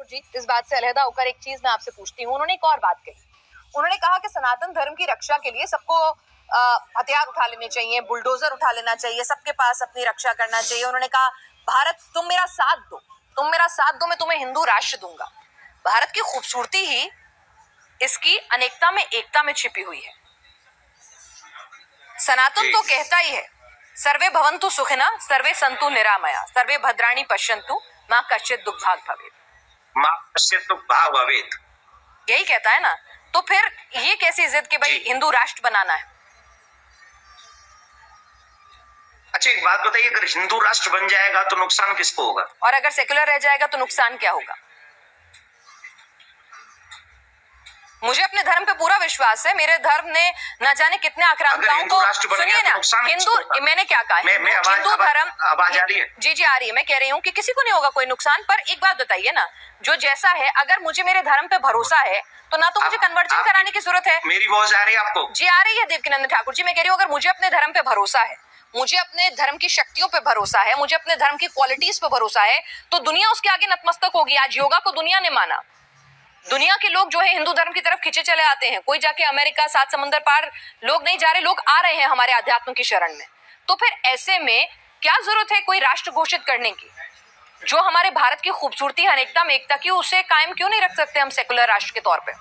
ठाकुर जी, इस बात से अलहदा होकर एक चीज मैं आपसे पूछती हूँ। उन्होंने एक और बात कही। उन्होंने कहा कि सनातन धर्म की रक्षा के लिए सबको हथियार उठा लेने चाहिए, बुलडोजर उठा लेना चाहिए, सबके पास अपनी रक्षा करना चाहिए। उन्होंने कहा भारत तुम मेरा साथ दो, मैं तुम्हें हिंदू राष्ट्र दूंगा। भारत की खूबसूरती ही इसकी अनेकता में एकता में छिपी हुई है। सनातन तो कहता ही है सर्वे भवन्तु सुखिनः, सर्वे सन्तु निरामया, सर्वे भद्राणि पश्यन्तु, मां कश्चित् दुःखभाग् भवेत्। यही कहता है ना, तो फिर ये कैसी जिद कि भाई हिंदू राष्ट्र बनाना है? अच्छा एक बात बताइए, अगर हिंदू राष्ट्र बन जाएगा तो नुकसान किसको होगा? और अगर सेक्युलर रह जाएगा तो नुकसान क्या होगा? मुझे अपने धर्म पे पूरा विश्वास है। मेरे धर्म ने न जाने कितने आक्रांताओं को, सुनिए ना, हिंदू, मैंने क्या कहा, हिंदू धर्म, आवाज आ रही है? जी आ रही है। मैं कह रही हूँ कि किसी को नहीं होगा कोई नुकसान। पर एक बात बताइए ना, जो जैसा है, अगर मुझे मेरे धर्म पे भरोसा है तो ना तो मुझे कन्वर्जन कराने की जरूरत है। मेरी आवाज आ रही है आपको? जी आ रही है देवकीनंदन ठाकुर जी। मैं कह रही हूँ अगर मुझे अपने धर्म पे भरोसा है, मुझे अपने धर्म की शक्तियों पे भरोसा है, मुझे अपने धर्म की क्वालिटीज पे भरोसा है, तो दुनिया उसके आगे नतमस्तक होगी। आज योगा को दुनिया ने माना। दुनिया के लोग जो है हिंदू धर्म की तरफ खींचे चले आते हैं। कोई जाके अमेरिका, 7 समुंदर पार लोग नहीं जा रहे, लोग आ रहे हैं हमारे अध्यात्म की शरण में। तो फिर ऐसे में क्या जरूरत है कोई राष्ट्र घोषित करने की? जो हमारे भारत की खूबसूरती, अनेकता में एकता की, उसे कायम क्यों नहीं रख सकते हम सेकुलर राष्ट्र के तौर पे?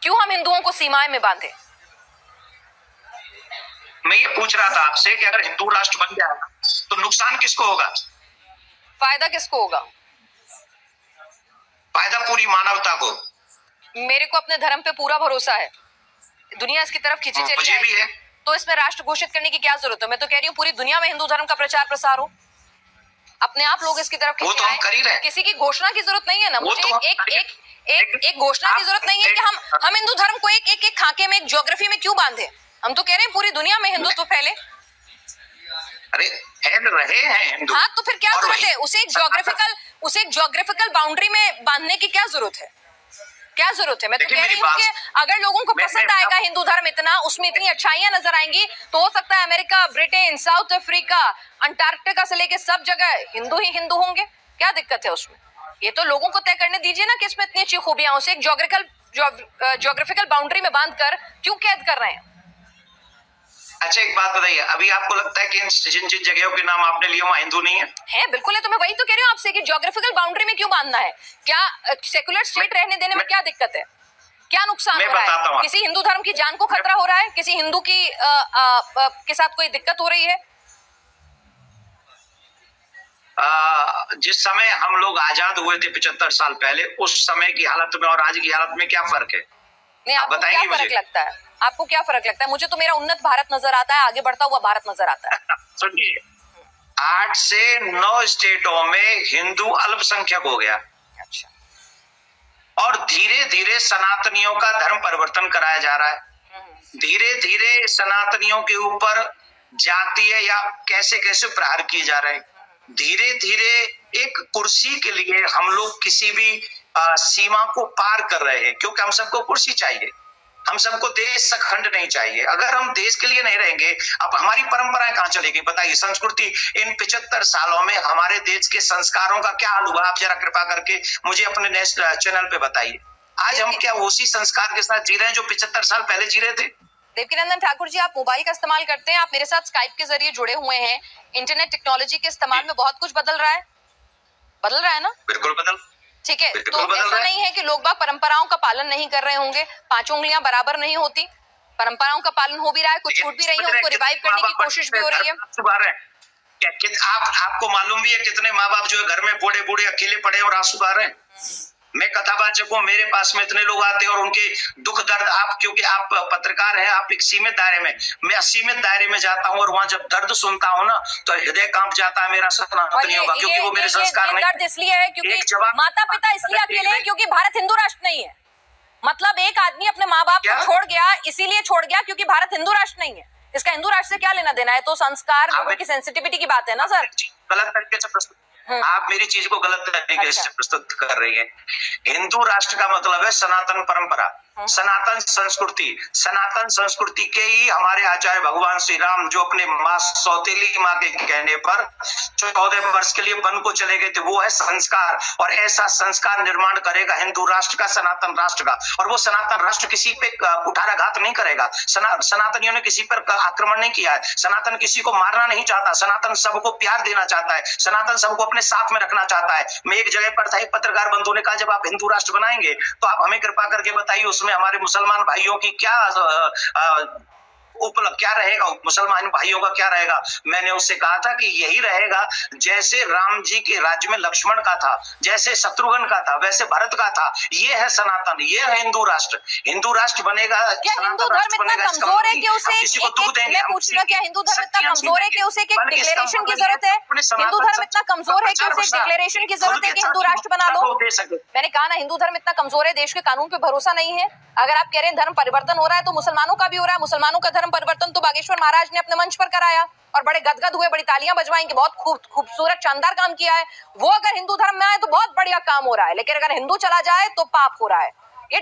क्यों हम हिंदुओं को सीमाएं में बांधे? मैं ये पूछ रहा था आपसे कि अगर हिंदू राष्ट्र बन जाएगा तो नुकसान किसको होगा? फायदा किसको होगा? फायदा पूरी मानवता को। मेरे को अपने धर्म पे पूरा भरोसा है। दुनिया इसकी तरफ खींची चली मुझे भी है। तो इसमें राष्ट्र घोषित करने की क्या जरूरत है? मैं तो कह रही हूँ पूरी दुनिया में हिंदू धर्म का प्रचार प्रसार हो, अपने आप लोग इसकी तरफ वो तो हम कर ही रहे हैं। किसी की घोषणा की जरूरत नहीं है ना। मुझे एक घोषणा की जरूरत नहीं है कि हम हिंदू धर्म को एक खाके में, एक ज्योग्राफी में क्यों बांधे। हम तो कह रहे हैं पूरी दुनिया में हिंदुत्व फैले। अरे फैल रहे हैं हिंदू। हाँ तो फिर क्या जरूरत है उसे एक ज्योग्राफिकल बाउंड्री में बांधने की? क्या जरूरत है? क्या जरूरत है? मैं तो कह रही हूँ कि अगर लोगों को पसंद आएगा हिंदू धर्म इतना, उसमें इतनी अच्छाइयां नजर आएंगी, तो हो सकता है America, Britain, south Africa, Antarctica से लेके सब जगह हिंदू ही हिंदू होंगे। क्या दिक्कत है उसमें? ये तो लोगों को तय करने दीजिए ना कि इसमें इतनी अच्छी खूबियां। उसे एक ज्योग्राफिकल बाउंड्री में बांध कर क्यों कैद कर रहे हैं? अच्छा एक बात बताइए, अभी आपको लगता है कि जिन जिन जगहों के नाम आपने लिए वहाँ हिंदू नहीं है? बिल्कुल है। तो मैं वही तो कह रही हूँ आपसे कि ज्योग्राफिकल बाउंड्री में क्यों बांधना है? क्या सेकुलर स्टेट रहने देने में क्या दिक्कत है? क्या नुकसान हो रहा है? किसी हिंदू धर्म की जान को खतरा हो रहा है? किसी हिंदू की के साथ कोई दिक्कत हो रही है? जिस समय हम लोग आजाद हुए थे 75 साल पहले, उस समय की हालत में और आज की हालत में क्या फर्क है? नहीं, आपको क्या फर्क लगता है? आपको क्या फर्क लगता है? मुझे तो मेरा उन्नत भारत नजर आता है, आगे बढ़ता हुआ भारत नजर आता है। सुनिए, 8 से 9 स्टेटों में हिंदू अल्पसंख्यक हो गया। अच्छा। और धीरे धीरे सनातनियों का धर्म परिवर्तन कराया जा रहा है। धीरे धीरे सनातनियों के ऊपर जातीय या कैसे कैसे प्रहार किए जा रहे हैं। धीरे धीरे एक कुर्सी के लिए हम लोग किसी भी सीमा को पार कर रहे हैं, क्योंकि हम सबको कुर्सी चाहिए, हम सबको देश सखंड नहीं चाहिए। अगर हम देश के लिए नहीं रहेंगे, अब हमारी परंपराएं कहाँ चलेगी? बताइए, संस्कृति इन 75 सालों में हमारे देश के संस्कारों का क्या हाल हुआ? आप जरा कृपा करके मुझे अपने नेक्स्ट चैनल पे बताइए। आज हम क्या उसी संस्कार के साथ जी रहे हैं जो 75 साल पहले जी रहे थे? देवकीनंदन ठाकुर जी, आप मोबाइल का इस्तेमाल करते हैं, आप मेरे साथ स्काइप के जरिए जुड़े हुए हैं। इंटरनेट टेक्नोलॉजी के इस्तेमाल में बहुत कुछ बदल रहा है ना? बिल्कुल बदल। ठीक है, तो ऐसा नहीं है कि लोग बाग परंपराओं का पालन नहीं कर रहे होंगे। 5 उंगलियां बराबर नहीं होती। परंपराओं का पालन हो भी रहा है, कुछ छूट भी रही है, उनको रिवाइव करने की कोशिश भी हो रही है। आपको मालूम भी है कितने माँ बाप जो है घर में बूढ़े बूढ़े अकेले पड़े और आंसू बहा रहे हैं? मैं कथावाचक हूँ, मेरे पास में इतने लोग आते हैं और उनके दुख दर्द, आप क्योंकि आप पत्रकार हैं, आप एक सीमित दायरे में, मैं असीमित दायरे में जाता हूँ और वहाँ जब दर्द सुनता हूँ ना तो हृदय कांप जाता है मेरा सनातनियों का, क्योंकि वो मेरे संस्कार नहीं। दर्द इसलिए है क्योंकि माता पिता इसलिए अकेले हैं क्योंकि भारत हिंदू राष्ट्र नहीं है। मतलब एक आदमी अपने माँ बाप को छोड़ गया, इसीलिए छोड़ गया क्योंकि भारत हिंदू राष्ट्र नहीं है। इसका हिंदू राष्ट्र से क्या लेना देना है? तो संस्कार, लोगों की सेंसिटिविटी की बात है ना सर। गलत तरीके से प्रस्तुत, आप मेरी चीज को गलत तरीके से प्रस्तुत कर रही है। हिंदू राष्ट्र का मतलब है सनातन परंपरा। सनातन संस्कृति के ही हमारे आचार्य भगवान श्री राम जो अपने माँ सौतेली माँ के कहने पर 14 वर्ष के लिए वन को चले गए थे, वो है संस्कार। और ऐसा संस्कार निर्माण करेगा हिंदू राष्ट्र का, सनातन राष्ट्र का। और वो सनातन राष्ट्र किसी पे कुठाराघात नहीं करेगा। सनातनियों ने किसी पर आक्रमण नहीं किया है। सनातन किसी को मारना नहीं चाहता। सनातन सबको प्यार देना चाहता है। सनातन सबको अपने साथ में रखना चाहता है। मैं एक जगह पर था, एक पत्रकार बंधु ने कहा जब आप हिंदू राष्ट्र बनाएंगे तो आप हमें कृपा करके बताइए उसमें हमारे मुसलमान भाइयों की क्या उपलब्ध क्या रहेगा, मुसलमान भाइयों का क्या रहेगा। मैंने उससे कहा था कि यही रहेगा जैसे राम जी के राज्य में लक्ष्मण का था, जैसे शत्रुघ्न का था, वैसे भरत का था। ये है सनातन, ये है हिंदू राष्ट्र। हिंदू राष्ट्र बनेगा, क्या हिंदू धर्म इतना कमजोर है कि उसे मैं पूछ रही हूँ, क्या हिंदू धर्म इतना कमजोर है कि उसे एक डिक्लेरेशन की जरूरत है? हिंदू धर्म इतना कमजोर है कि उसे एक डिक्लेरेशन की जरूरत है कि हिंदू राष्ट्र बना लो? मैंने कहा ना, हिंदू धर्म इतना कमजोर है, देश के कानून पे भरोसा नहीं है। अगर आप कह रहे हैं धर्म परिवर्तन हो रहा है तो मुसलमानों का भी हो रहा है। मुसलमानों का धर्म परिवर्तन तो बागेश्वर महाराज ने अपने मंच पर कराया और बड़े गदगद हुए, बड़ी तालियां बजवाई कि बहुत खूबसूरत शानदार काम किया है। वो अगर हिंदू धर्म में आए तो बहुत बढ़िया काम हो रहा है, लेकिन अगर हिंदू चला जाए तो पाप हो रहा है। ये